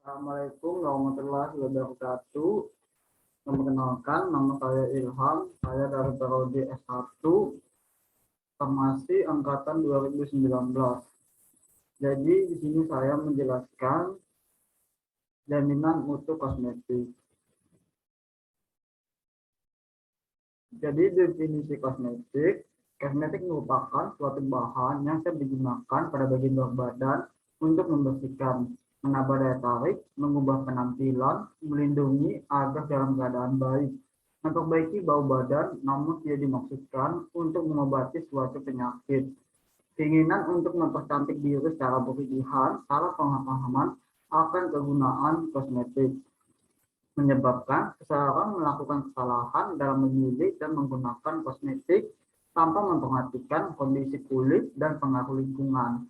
Assalamualaikum warahmatullahi wabarakatuh. Memperkenalkan, nama saya Ilham. Saya dari Prodi S1 Farmasi angkatan 2019. Jadi di sini saya menjelaskan jaminan mutu kosmetik. Jadi definisi kosmetik, kosmetik merupakan suatu bahan yang digunakan pada bagian luar badan untuk membersihkan, menambah daya tarik, mengubah penampilan, melindungi agar dalam keadaan baik, memperbaiki bau badan, namun tidak dimaksudkan untuk mengobati suatu penyakit. Keinginan untuk mempercantik diri secara berlebihan, salah pemahaman akan kegunaan kosmetik menyebabkan seseorang melakukan kesalahan dalam memilih dan menggunakan kosmetik tanpa memperhatikan kondisi kulit dan pengaruh lingkungan.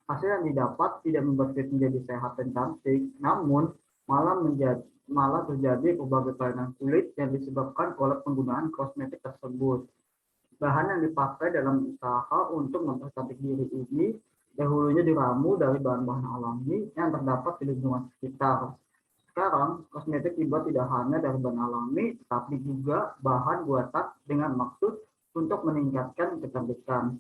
Hasil yang didapat tidak membuat kulit menjadi sehat dan cantik, namun malah terjadi berbagai kelainan kulit yang disebabkan oleh penggunaan kosmetik tersebut. Bahan yang dipakai dalam usaha untuk mempercantik diri ini dahulunya diramu dari bahan-bahan alami yang terdapat di lingkungan sekitar. Sekarang, kosmetik dibuat tidak hanya dari bahan alami, tapi juga bahan buatan dengan maksud untuk meningkatkan kecantikan.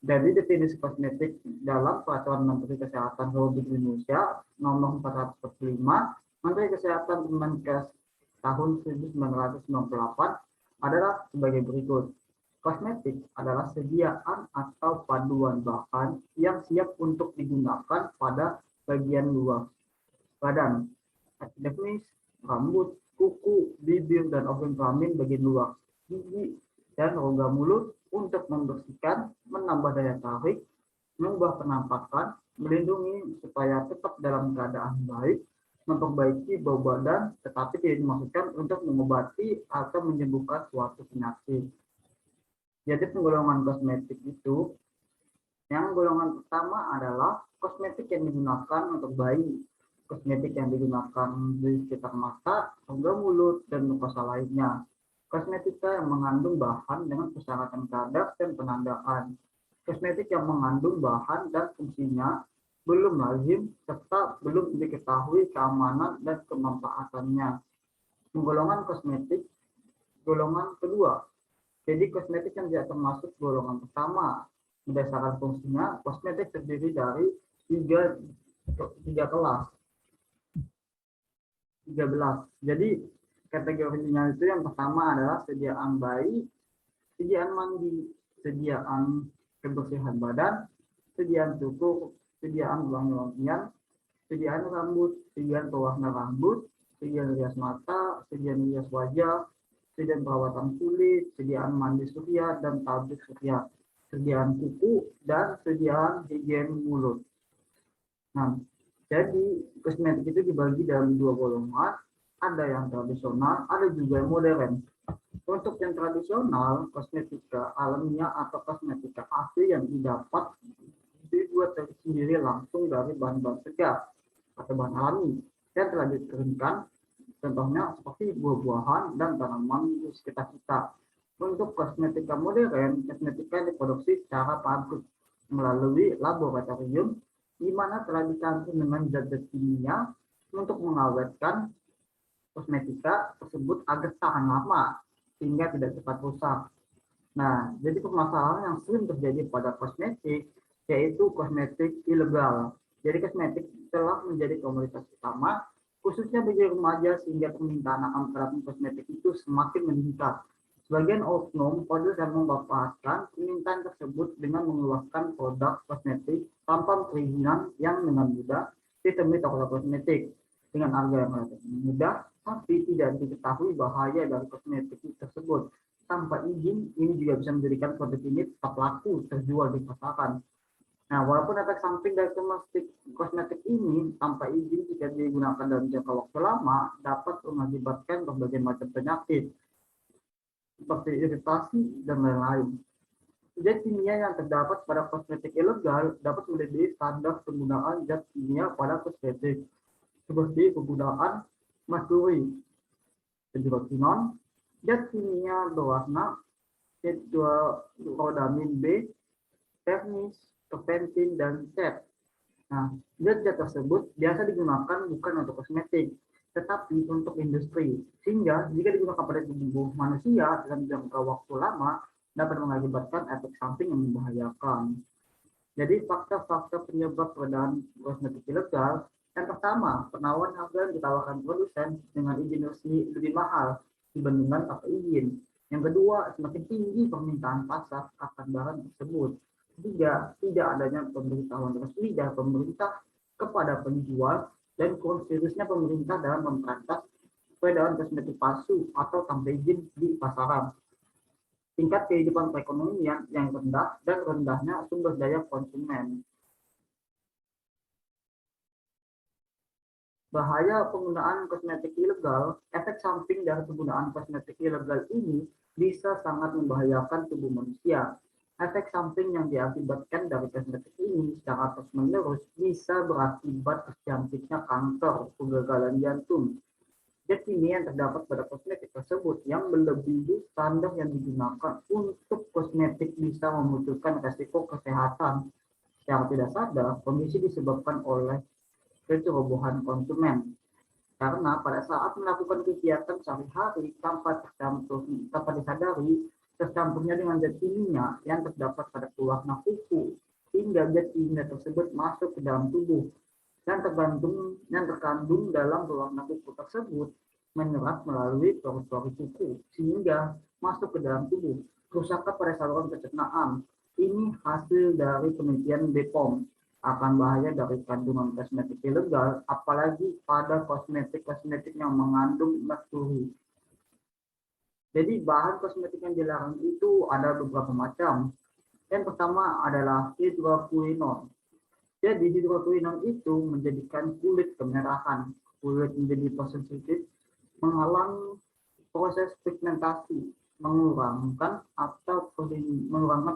Jadi definisi kosmetik dalam Peraturan Menteri Kesehatan Republik Indonesia Nomor 445 Menteri Kesehatan Kemenkes tahun 1998 adalah sebagai berikut. Kosmetik adalah sediaan atau paduan bahan yang siap untuk digunakan pada bagian luar badan, epidermis, rambut, kuku, bibir, dan organ kelamin bagian luar, gigi, dan rongga mulut untuk membersihkan, menambah daya tarik, mengubah penampakan, melindungi supaya tetap dalam keadaan baik, memperbaiki bau badan, tetapi tidak dimaksudkan untuk mengobati atau menyembuhkan suatu penyakit. Jadi penggolongan kosmetik itu, yang golongan pertama adalah kosmetik yang digunakan untuk bayi, kosmetik yang digunakan di sekitar mata, rongga mulut, dan mukosa lainnya. Kosmetika yang mengandung bahan dengan persyaratan kadar dan penandaan. Kosmetik yang mengandung bahan dan fungsinya belum lazim serta belum diketahui keamanan dan kemanfaatannya. Penggolongan kosmetik golongan kedua. Jadi kosmetik yang tidak termasuk golongan pertama. Berdasarkan fungsinya, kosmetik terdiri dari tiga kelas. 13. Jadi kategorinya itu yang pertama adalah sediaan bayi, sediaan mandi, sediaan kebersihan badan, sediaan cukur, sediaan wangi-wangian, sediaan rambut, sediaan pewarna rambut, sediaan rias mata, sediaan rias wajah, sediaan perawatan kulit, sediaan mandi surya dan tablik surya, sediaan kuku, dan sediaan higien mulut. Nah, jadi kosmetik itu dibagi dalam dua golongan, ada yang tradisional, ada juga yang modern. Untuk yang tradisional, kosmetika alamiah atau kosmetika asli yang didapat dibuat sendiri langsung dari bahan-bahan segar atau bahan alami yang telah dikeringkan, contohnya seperti buah-buahan dan tanaman di sekitar kita. Untuk kosmetika modern, kosmetika diproduksi secara pabrik melalui laboratorium di mana telah dicampur dengan zat-zat kimia untuk mengawetkan kosmetika tersebut agar tahan lama sehingga tidak cepat rusak. Nah, jadi permasalahan yang sering terjadi pada kosmetik yaitu kosmetik ilegal. Jadi kosmetik telah menjadi komoditas utama khususnya bagi remaja sehingga permintaan akan terhadap kosmetik itu semakin meningkat. Sebagian oknum produsen yang memanfaatkan permintaan tersebut dengan mengeluarkan produk kosmetik tanpa perizinan yang dengan mudah ditemui toko kosmetik dengan harga yang relatif mudah, tapi tidak diketahui bahaya dari kosmetik tersebut. Tanpa izin, ini juga bisa menjadikan produk ini tetap laku terjual di pasaran. Nah, walaupun efek samping dari kosmetik ini tanpa izin jika digunakan dalam jangka waktu lama dapat mengakibatkan berbagai macam penyakit seperti iritasi dan lain-lain. Zat kimia yang terdapat pada kosmetik ilegal dapat melebihi standar penggunaan zat kimia pada kosmetik, seperti penggunaan merkuri, hidrokinon, zat kimia berwarna, tetrahydrodamin B, vernis, terpentin, dan cat. Nah, zat-zat tersebut biasa digunakan bukan untuk kosmetik, tetapi untuk industri. Sehingga jika digunakan pada tubuh manusia dalam jangka waktu lama, dapat mengakibatkan efek samping yang membahayakan. Jadi fakta-fakta penyebab peredaran kosmetik ilegal, yang pertama, penawaran harga yang ditawarkan produsen dengan izin resmi lebih mahal dibandingkan tanpa izin. Yang kedua, semakin tinggi permintaan pasar akan barang tersebut. Ketiga, tidak adanya pemberitahuan resmi dari pemerintah kepada penjual dan kurang seriusnya pemerintah dalam memberantas peredaran kosmetik palsu atau tanpa izin di pasaran. Tingkat kehidupan perekonomian yang rendah dan rendahnya sumber daya konsumen. Bahaya penggunaan kosmetik ilegal, efek samping dari penggunaan kosmetik ilegal ini bisa sangat membahayakan tubuh manusia. Efek samping yang diakibatkan dari kosmetik ini secara terus-menerus bisa berakibat terjangkitnya kanker, kegagalan jantung. Zat kimia yang terdapat pada kosmetik tersebut yang melebihi standar yang digunakan untuk kosmetik bisa memunculkan resiko kesehatan. Secara tidak sadar, kondisi disebabkan oleh kecerobohan konsumen. Karena pada saat melakukan kegiatan sehari-hari tanpa disadari, tercampurnya dengan zat kimia yang terdapat pada pewarna kuku, hingga zat kimia tersebut masuk ke dalam tubuh yang terkandung dalam pewarna kuku tersebut menyerap melalui pori-pori kuku sehingga masuk ke dalam tubuh, kerusakan pada saluran pencernaan. Ini hasil dari penelitian BPOM akan bahaya dari kandungan kosmetik ilegal, apalagi pada kosmetik-kosmetik yang mengandung merkuri. Jadi bahan kosmetik yang dilarang itu ada beberapa macam. Yang pertama adalah hidroquinone. Jadi hidroquinone itu menjadikan kulit kemerahan, kulit menjadi sensitif, menghalang proses pigmentasi, mengurangkan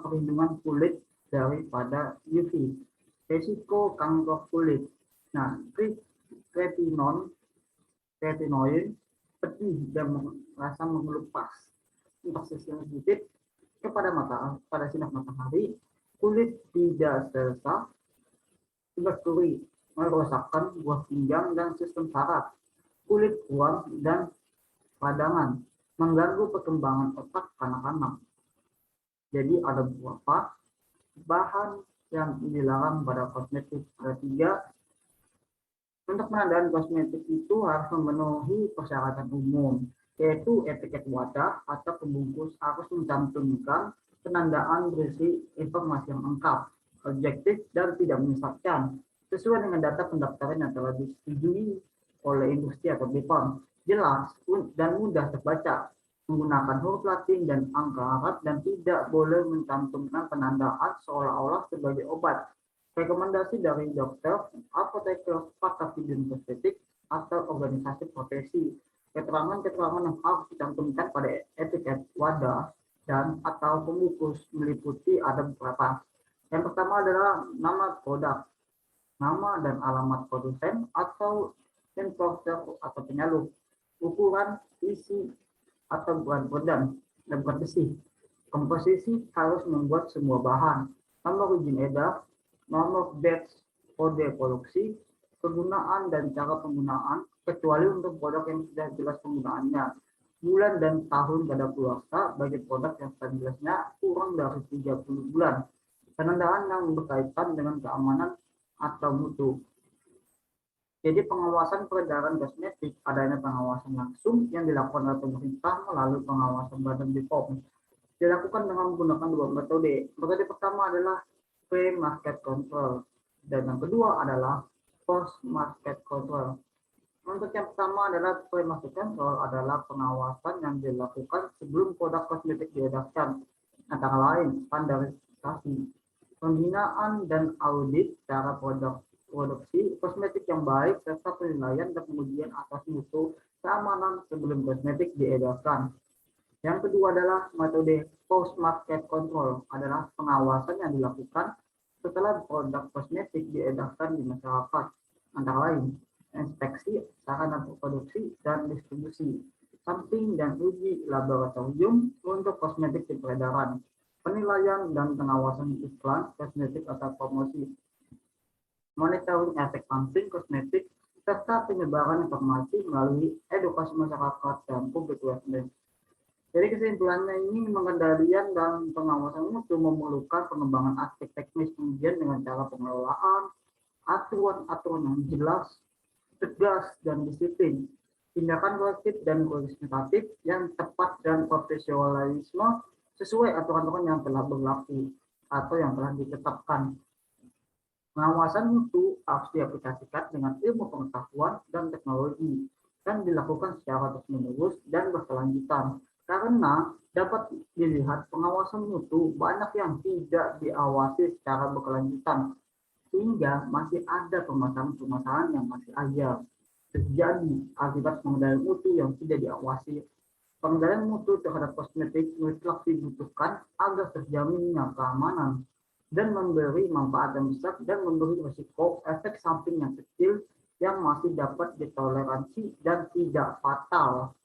perlindungan kulit daripada UV, resiko kanker kulit. Nah, retinoid pedih dan merasa mengelupas untuk sensitif pada sinar matahari, kulit tidak selesai merkuri merosakkan buah pinggang dan sistem saraf, kulit kuam dan radangan, mengganggu perkembangan otak kanak-kanak. Jadi ada beberapa bahan yang dilarang pada kosmetik. Ada 3. Untuk pengadaan kosmetik itu harus memenuhi persyaratan umum, yaitu etiket wadah atau pembungkus harus mencantumkan penandaan berisi informasi yang lengkap, objektif, dan tidak menyesatkan, sesuai dengan data pendaftaran yang telah disetujui oleh industri atau BPOM, jelas dan mudah terbaca, menggunakan huruf Latin dan angka Arab, dan tidak boleh mencantumkan penandaan seolah-olah sebagai obat. Rekomendasi dari dokter, apoteker, pakar higien estetik, atau organisasi profesi. Keterangan-keterangan yang harus dicantumkan pada etiket wadah dan atau pembungkus meliputi ada beberapa. Yang pertama adalah nama produk, nama dan alamat produsen atau importer atau penyalur, ukuran, isi, atau berat besi. Komposisi harus membuat semua bahan, nomor izin edar, nomor batch, kode produksi, penggunaan dan cara penggunaan, kecuali untuk produk yang sudah jelas penggunaannya, bulan dan tahun kadaluarsa bagi produk yang stabilitasnya kurang dari 30 bulan, penandaan yang berkaitan dengan keamanan atau mutu. Jadi pengawasan peredaran kosmetik, adanya pengawasan langsung yang dilakukan oleh pemerintah melalui pengawasan Badan BPOM. Dilakukan dengan menggunakan 2 metode. Metode pertama adalah pre-market control, dan yang kedua adalah post-market control. Untuk yang pertama adalah pre-market control adalah pengawasan yang dilakukan sebelum produk kosmetik diedarkan, antara lain standarisasi, pembinaan dan audit cara produksi kosmetik yang baik, serta penilaian dan pengujian atas mutu keamanan sebelum kosmetik diedarkan. Yang kedua adalah metode post-market control, adalah pengawasan yang dilakukan setelah produk kosmetik diedarkan di masyarakat, antara lain inspeksi sarana produksi dan distribusi, sampling dan uji laboratorium untuk kosmetik di peredaran, penilaian dan pengawasan iklan kosmetik atau promosi. monitoring efek samping kosmetik, serta penyebaran informasi melalui edukasi masyarakat dan public awareness. Jadi kesimpulannya ini pengendalian dan pengawasan mutu memerlukan pengembangan aspek teknis kemudian dengan cara pengelolaan, aturan-aturan yang jelas, tegas, dan disiplin, tindakan kolektif dan kuantitatif yang tepat dan profesionalisme sesuai aturan-aturan yang telah berlaku atau yang telah ditetapkan. Pengawasan mutu harus diaplikasikan dengan ilmu pengetahuan dan teknologi dan dilakukan secara terus-menerus dan berkelanjutan. Karena dapat dilihat pengawasan mutu banyak yang tidak diawasi secara berkelanjutan, sehingga masih ada permasalahan-permasalahan yang masih ada terjadi akibat pengendalian mutu yang tidak diawasi. Pengendalian mutu terhadap kosmetik mutlak dibutuhkan agar terjaminnya keamanan dan memberi manfaat yang besar dan memberi risiko efek samping yang kecil yang masih dapat ditoleransi dan tidak fatal.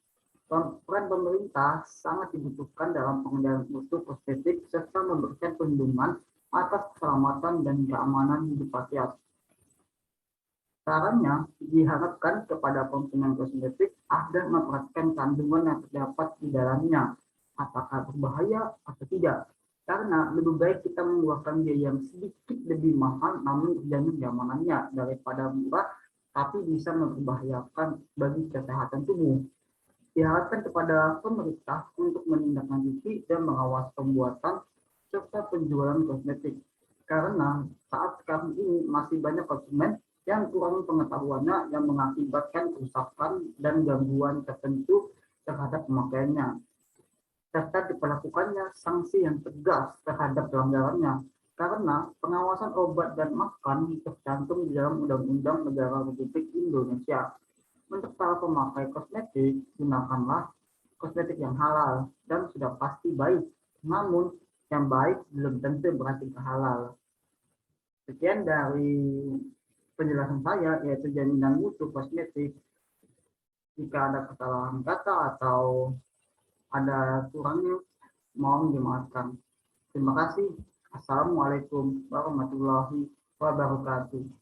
Peran pemerintah sangat dibutuhkan dalam pengendalian mutu kosmetik serta memberikan perlindungan atas keselamatan dan keamanan hidup rakyat. Caranya diharapkan kepada konsumen kosmetik agar memperhatikan kandungan yang terdapat di dalamnya, apakah berbahaya atau tidak. Karena lebih baik kita mengeluarkan biaya yang sedikit lebih mahal namun terjamin keamanannya daripada murah tapi bisa membahayakan bagi kesehatan tubuh. Diharapkan kepada pemerintah untuk menindaklanjuti dan mengawasi pembuatan serta penjualan kosmetik. Karena saat sekarang ini masih banyak konsumen yang kurang pengetahuannya yang mengakibatkan kerusakan dan gangguan tertentu terhadap pemakaiannya, serta diperlakukannya sanksi yang tegas terhadap pelanggarannya. Karena pengawasan obat dan makan tercantum di dalam Undang-Undang Negara Republik Indonesia. Untuk para pemakai kosmetik, gunakanlah kosmetik yang halal dan sudah pasti baik. Namun, yang baik belum tentu berarti halal. Sekian dari penjelasan saya, yaitu jaminan mutu kosmetik. Jika ada kesalahan kata atau ada kurangnya, mohon dimaafkan. Terima kasih. Assalamualaikum warahmatullahi wabarakatuh.